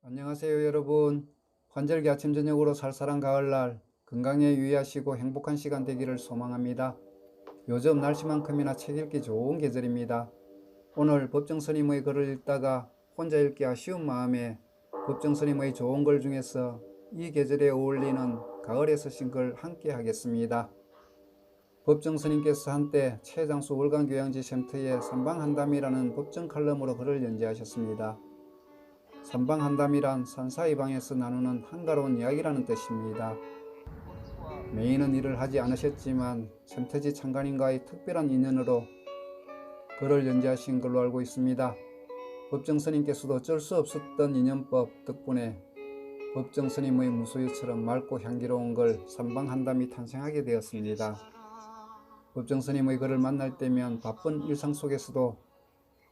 안녕하세요 여러분. 환절기 아침 저녁으로 살살한 가을날 건강에 유의하시고 행복한 시간 되기를 소망합니다. 요즘 날씨만큼이나 책 읽기 좋은 계절입니다. 오늘 법정스님의 글을 읽다가 혼자 읽기 아쉬운 마음에 법정스님의 좋은 글 중에서 이 계절에 어울리는 가을에 쓰신 글 함께 하겠습니다. 법정스님께서 한때 최장수 월간교양지 샘터에 삼방한담이라는 법정 칼럼으로 글을 연재하셨습니다. 삼방한담이란 산사이 방에서 나누는 한가로운 이야기라는 뜻입니다. 메인은 일을 하지 않으셨지만 샘터지 창간인과의 특별한 인연으로 글을 연재하신 걸로 알고 있습니다. 법정스님께서도 어쩔 수 없었던 인연법 덕분에 법정스님의 무소유처럼 맑고 향기로운 글 삼방한담이 탄생하게 되었습니다. 법정스님의 글을 만날 때면 바쁜 일상 속에서도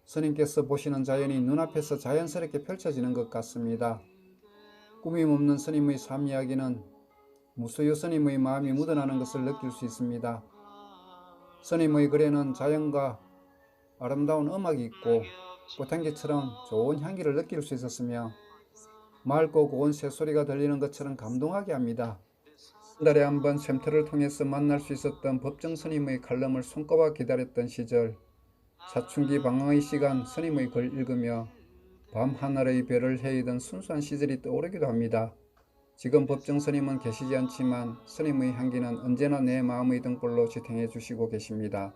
스님께서 보시는 자연이 눈앞에서 자연스럽게 펼쳐지는 것 같습니다. 꾸밈 없는 스님의 삶 이야기는 무소유 스님의 마음이 묻어나는 것을 느낄 수 있습니다. 스님의 글에는 자연과 아름다운 음악이 있고 꽃향기처럼 좋은 향기를 느낄 수 있었으며 맑고 고운 새소리가 들리는 것처럼 감동하게 합니다. 한 달에 한 번 샘터를 통해서 만날 수 있었던 법정 스님의 칼럼을 손꼽아 기다렸던 시절, 사춘기 방황의 시간 스님의 글 읽으며 밤하늘의 별을 헤이던 순수한 시절이 떠오르기도 합니다. 지금 법정 스님은 계시지 않지만 스님의 향기는 언제나 내 마음의 등불로 지탱해 주시고 계십니다.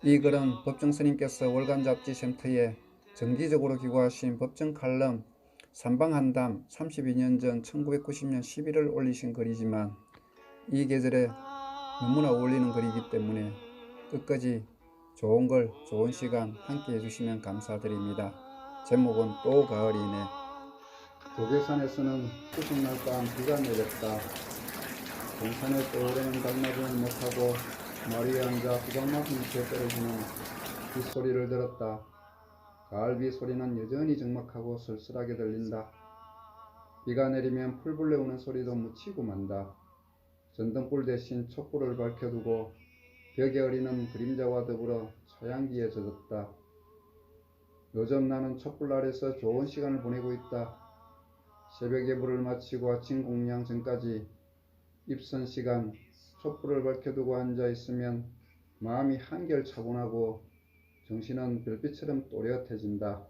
이 글은 법정 스님께서 월간 잡지 샘터에 정기적으로 기고하신 법정 칼럼 삼방한담 32년 전 1990년 11월 올리신 글이지만 이 계절에 너무나 어울리는 글이기 때문에 끝까지 좋은 글, 좋은 시간 함께 해주시면 감사드립니다. 제목은 또 가을이네. 도계산에서는 추석날 밤 비가 내렸다. 동산에 떠오르는 달맞이는 못하고 마리에 앉아 구박만큼 밑에 떨어지는 빗소리를 들었다. 가을비 소리는 여전히 적막하고 쓸쓸하게 들린다. 비가 내리면 풀불레 우는 소리도 묻히고 만다. 전등불 대신 촛불을 밝혀두고 벽에 어리는 그림자와 더불어 차양기에 젖었다. 요즘 나는 촛불 아래서 좋은 시간을 보내고 있다. 새벽 예불을 마치고 아침 공양 전까지 입선 시간 촛불을 밝혀두고 앉아있으면 마음이 한결 차분하고 정신은 별빛처럼 또렷해진다.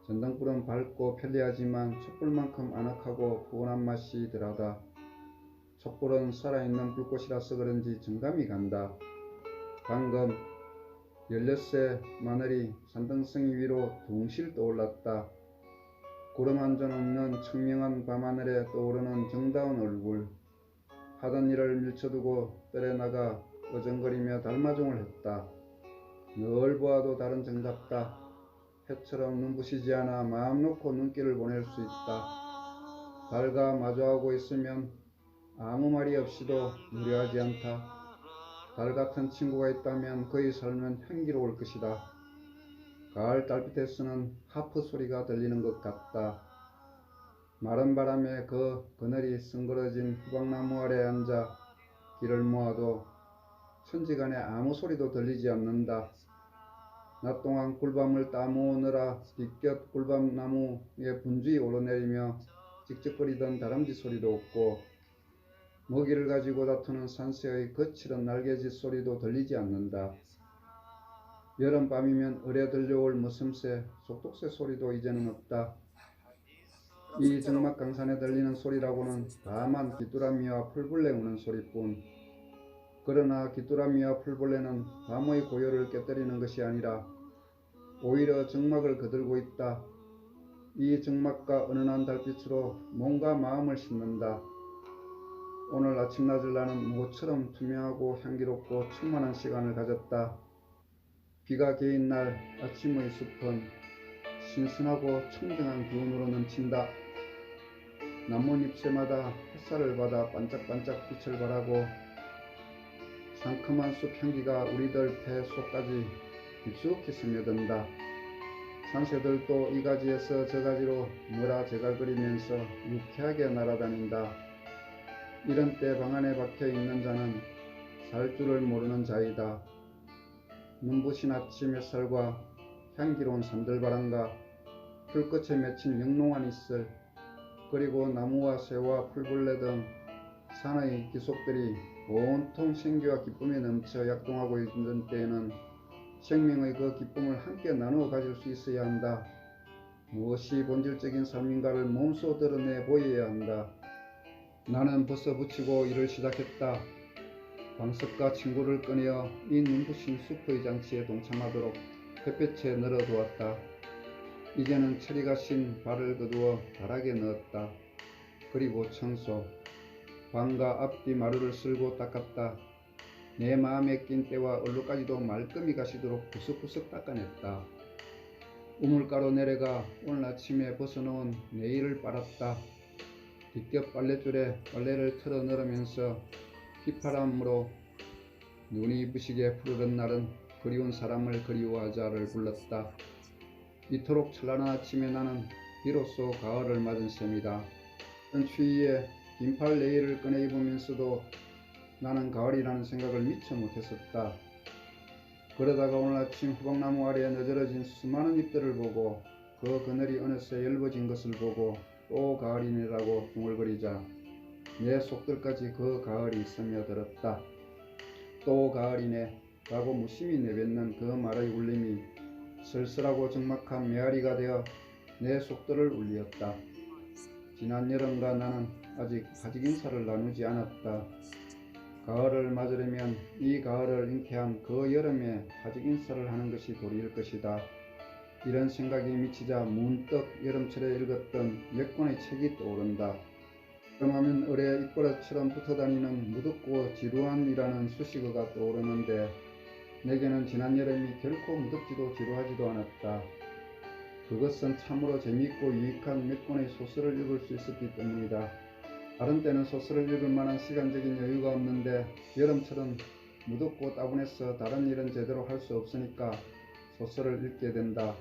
전등불은 밝고 편리하지만 촛불만큼 아늑하고 포근한 맛이 덜하다. 촛불은 살아있는 불꽃이라서 그런지 정감이 간다. 방금 16새 마늘이 산등성이 위로 둥실 떠올랐다. 구름 한 점 없는 청명한 밤하늘에 떠오르는 정다운 얼굴. 하던 일을 밀쳐두고 뜰에 나가 어정거리며 달마종을 했다. 늘 보아도 다른 정답다. 해처럼 눈부시지 않아 마음 놓고 눈길을 보낼 수 있다. 달과 마주하고 있으면 아무 말이 없이도 무료하지 않다. 달 같은 친구가 있다면 그의 삶은 향기로울 것이다. 가을 달빛에서는 하프 소리가 들리는 것 같다. 마른 바람에 그 그늘이 승그러진 후박나무 아래 앉아 귀를 모아도 천지간에 아무 소리도 들리지 않는다. 낮 동안 꿀밤을 따모으느라 뒷곁 꿀밤나무에 분주히 오르내리며 찍찍거리던 다람쥐 소리도 없고 먹이를 가지고 다투는 산새의 거칠은 날개짓 소리도 들리지 않는다. 여름밤이면 을에 들려올 머슴새, 속독새 소리도 이제는 없다. 이 정막강산에 들리는 소리라고는 다만 귀뚜라미와 풀벌레 우는 소리뿐. 그러나 귀뚜라미와 풀벌레는 밤의 고요를 깨뜨리는 것이 아니라 오히려 정막을 거들고 있다. 이 정막과 은은한 달빛으로 몸과 마음을 씻는다. 오늘 아침낮을 나는 모처럼 투명하고 향기롭고 충만한 시간을 가졌다. 비가 개인 날 아침의 숲은 신선하고 청정한 기운으로 넘친다. 나뭇잎새마다 햇살을 받아 반짝반짝 빛을 발하고 상큼한 숲 향기가 우리들 폐 속까지 깊숙이 스며든다. 산새들도 이 가지에서 저 가지로 뭐라 제갈거리면서 유쾌하게 날아다닌다. 이런 때 방 안에 박혀있는 자는 살 줄을 모르는 자이다. 눈부신 아침 햇살과 향기로운 산들바람과 풀꽃에 맺힌 영롱한 이슬, 그리고 나무와 새와 풀벌레 등 산의 기속들이 온통 생기와 기쁨에 넘쳐 약동하고 있는 때에는 생명의 그 기쁨을 함께 나누어 가질 수 있어야 한다. 무엇이 본질적인 삶인가를 몸소 드러내 보여야 한다. 나는 벌써 붙이고 일을 시작했다. 광석과 친구를 꺼내어 이 눈부신 숲의 장치에 동참하도록 햇볕에 널어두었다. 이제는 철이가 신 발을 거두어 다락에 넣었다. 그리고 청소, 방과 앞뒤 마루를 쓸고 닦았다. 내 마음에 낀 때와 얼룩까지도 말끔히 가시도록 구석구석 닦아냈다. 우물가로 내려가 오늘 아침에 벗어놓은 네일을 빨았다. 뒷겹 빨랫줄에 빨래를 털어 넣으면서 휘파람으로 눈이 부시게 푸르른 날은 그리운 사람을 그리워하자를 불렀다. 이토록 찬란한 아침에 나는 비로소 가을을 맞은 셈이다. 추위에 긴팔 네일을 꺼내 입으면서도 나는 가을이라는 생각을 미처 못했었다. 그러다가 오늘 아침 호박나무 아래에 너저러진 수많은 잎들을 보고 그 그늘이 어느새 엷어진 것을 보고 또 가을이네라고 중얼거리자 내 속들까지 그 가을이 스며들었다. 또 가을이네 라고 무심히 내뱉는 그 말의 울림이 쓸쓸하고 적막한 메아리가 되어 내 속들을 울렸다. 지난 여름과 나는 아직 가족 인사를 나누지 않았다. 가을을 맞으려면 이 가을을 잉태한 그 여름에 가족 인사를 하는 것이 도리일 것이다. 이런 생각이 미치자 문득 여름철에 읽었던 몇 권의 책이 떠오른다. 여름하면 을에 입버릇처럼 붙어다니는 무덥고 지루한이라는 수식어가 떠오르는데 내게는 지난 여름이 결코 무덥지도 지루하지도 않았다. 그것은 참으로 재미있고 유익한 몇 권의 소설을 읽을 수 있었기 때문이다. 다른 때는 소설을 읽을 만한 시간적인 여유가 없는데 여름철은 무덥고 따분해서 다른 일은 제대로 할 수 없으니까 소설을 읽게 된다.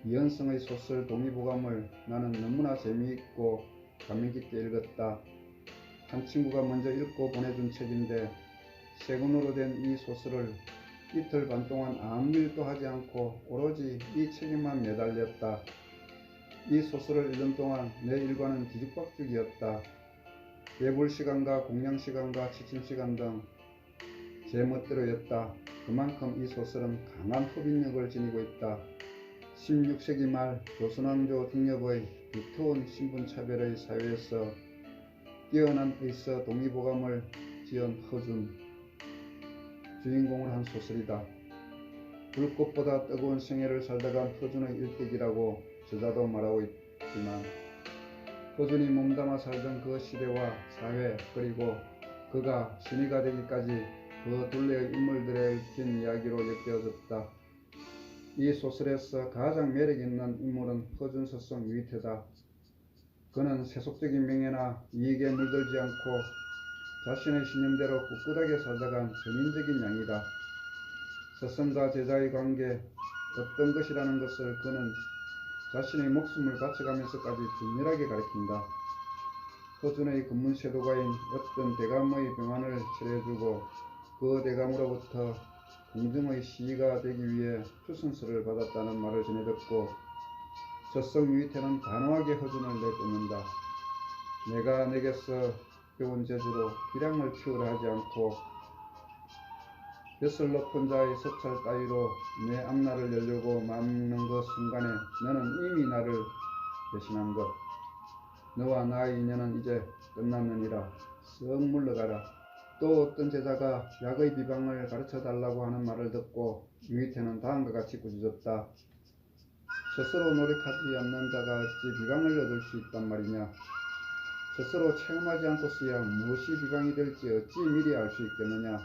이현성의 소설 동의보감을 나는 너무나 재미있고 감명깊게 읽었다. 한 친구가 먼저 읽고 보내준 책인데 세 권으로 된 이 소설을 이틀 반 동안 아무 일도 하지 않고 오로지 이 책에만 매달렸다. 이 소설을 읽는 동안 내 일과는 뒤죽박죽이었다. 예불시간과 공양시간과 취침시간 등 제 멋대로였다. 그만큼 이 소설은 강한 흡인력을 지니고 있다. 16세기 말 조선왕조 등엽의 두터운 신분차별의 사회에서 뛰어난 의서 동의보감을 지은 허준, 주인공을 한 소설이다. 불꽃보다 뜨거운 생애를 살다간 허준의 일대기라고 저자도 말하고 있지만 허준이 몸담아 살던 그 시대와 사회 그리고 그가 신의가 되기까지 그 둘레의 인물들에 얽힌 이야기로 엮여졌다. 이 소설에서 가장 매력있는 인물은 허준 스승 유희태다. 그는 세속적인 명예나 이익에 물들지 않고 자신의 신념대로 꿋꿋하게 살다간 전인적인 양이다. 스승과 제자의 관계 어떤 것이라는 것을 그는 자신의 목숨을 바쳐가면서까지 긴밀하게 가르친다. 허준의 검문세도가인 어떤 대감의 병환을 치료해주고 그 대감으로부터 공정의 시의가 되기 위해 추승서를 받았다는 말을 전해 듣고 스승 유희태는 단호하게 허준을 내쫓는다. 내가 내게서 배운 재주로 기량을 키우라 하지 않고 벼슬 높은 자의 서찰 따위로 내 앞날을 열려고 마음먹는 그 순간에 너는 이미 나를 배신한 것. 너와 나의 인연은 이제 끝났느니라. 썩 물러가라. 또 어떤 제자가 약의 비방을 가르쳐달라고 하는 말을 듣고 유희태는 다음과 같이 꾸짖었다. 스스로 노력하지 않는 자가 어찌 비방을 얻을 수 있단 말이냐. 스스로 체험하지 않고서야 무엇이 비방이 될지 어찌 미리 알 수 있겠느냐.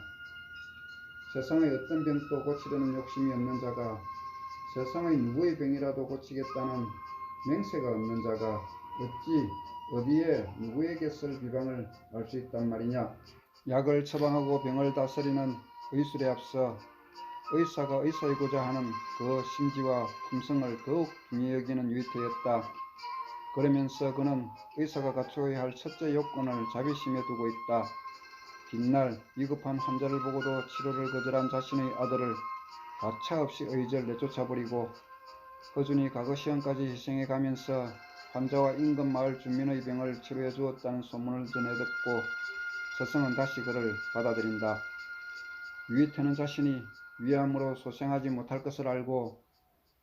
세상의 어떤 병도 고치려는 욕심이 없는 자가 세상의 누구의 병이라도 고치겠다는 맹세가 없는 자가 어찌 어디에 누구에게 쓸 비방을 알 수 있단 말이냐. 약을 처방하고 병을 다스리는 의술에 앞서 의사가 의사이고자 하는 그 심지와 품성을 더욱 중히 여기는 유희태였다. 그러면서 그는 의사가 갖추어야 할 첫째 요건을 자비심에 두고 있다. 뒷날 위급한 환자를 보고도 치료를 거절한 자신의 아들을 가차없이 의절 내쫓아버리고 허준이 과거 시험까지 희생해 가면서 환자와 인근 마을 주민의 병을 치료해 주었다는 소문을 전해 듣고 서성은 다시 그를 받아들인다. 유이태는 자신이 위암으로 소생하지 못할 것을 알고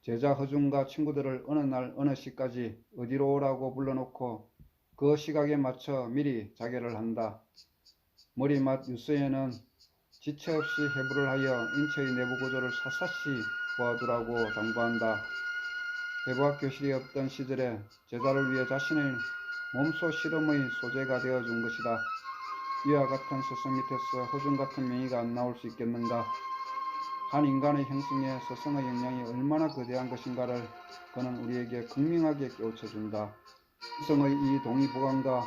제자 허준과 친구들을 어느 날 어느 시까지 어디로 오라고 불러놓고 그 시각에 맞춰 미리 자결을 한다. 머리맡 유서에는 지체 없이 해부를 하여 인체의 내부 구조를 샅샅이 보아두라고 당부한다. 해부학 교실이 없던 시절에 제자를 위해 자신의 몸소 실험의 소재가 되어준 것이다. 이와 같은 스승 밑에서 허준 같은 명의가 안 나올 수 있겠는가? 한 인간의 형성에 스승의 영향이 얼마나 거대한 것인가를 그는 우리에게 극명하게 깨우쳐준다. 스승의 이 동의보감과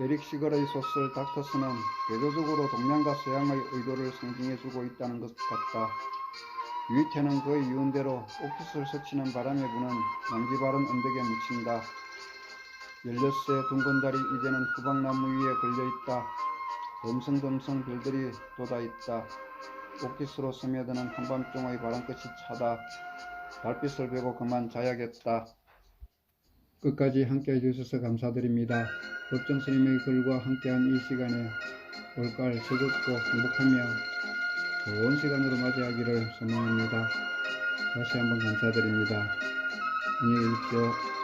에릭 시걸의 소설 닥터스는 대조적으로 동양과 서양의 의도를 상징해주고 있다는 것 같다. 유이태는 그의 유언대로 옥깃을 스치는 바람에 부는 양지바른 언덕에 묻힌다. 16세 둥근 달이 이제는 후박나무 위에 걸려있다. 덤성덤성 별들이 돋아있다. 옥깃으로 스며드는 한밤중의 바람끝이 차다. 달빛을 베고 그만 자야겠다. 끝까지 함께 해주셔서 감사드립니다. 법정스님의 글과 함께한 이 시간에 올가을 즐겁고 행복하며 좋은 시간으로 맞이하기를 소망합니다. 다시 한번 감사드립니다. 안녕히 계십시오.